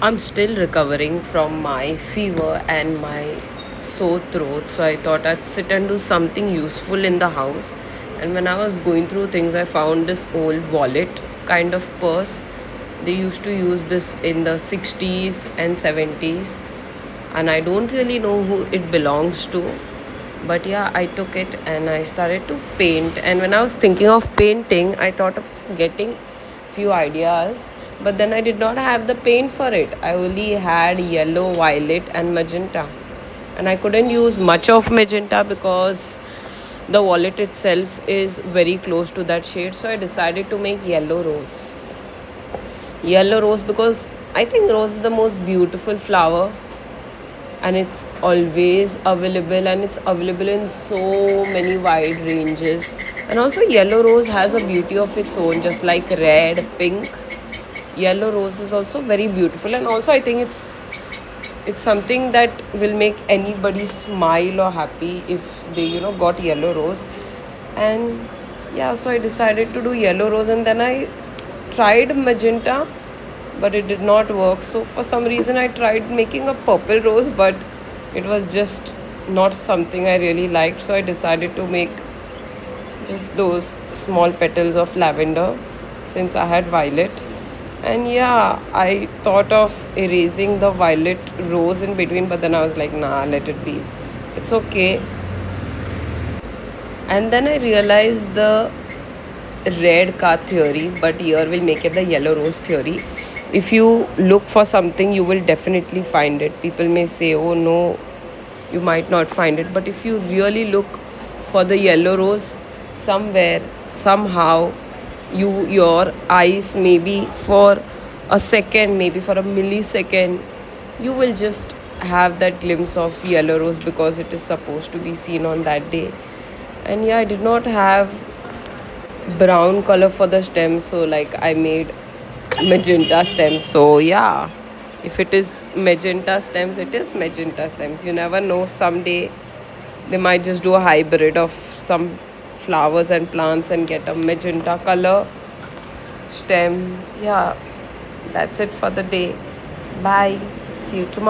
I'm still recovering from my fever and my sore throat, so I thought I'd sit and do something useful in the house. And when I was going through things, I found this old wallet kind of purse. They used to use this in the 60s and 70s, and I don't really know who it belongs to. But yeah, I took it and I started to paint. And when I was thinking of painting, I thought of getting few ideas, but then I did not have the paint for it. I only had yellow, violet, and magenta, and I couldn't use much of magenta because the wallet itself is very close to that shade. So I decided to make yellow rose because I think rose is the most beautiful flower, and it's always available, and it's available in so many wide ranges. And also yellow rose has a beauty of its own, just like red, pink. Yellow rose is also very beautiful, and also I think it's something that will make anybody smile or happy if they got yellow rose. And yeah, so I decided to do yellow rose, and then I tried magenta, but it did not work. So for some reason I tried making a purple rose, but it was just not something I really liked. So I decided to make just those small petals of lavender since I had violet. And yeah, I thought of erasing the violet rose in between, but then I was like, nah, let it be. It's okay. And then I realized the red car theory, but here we'll make it the yellow rose theory. If you look for something, you will definitely find it. People may say, oh no, you might not find it, but if you really look for the yellow rose, somewhere, somehow, your eyes, maybe for a second, maybe for a millisecond, you will just have that glimpse of yellow rose because it is supposed to be seen on that day. And yeah, I did not have brown color for the stem, so like I made magenta stems. So yeah, if it is magenta stems, it is magenta stems. You never know, someday they might just do a hybrid of some flowers and plants and get a magenta color stem. Yeah, that's it for the day. Bye, see you tomorrow.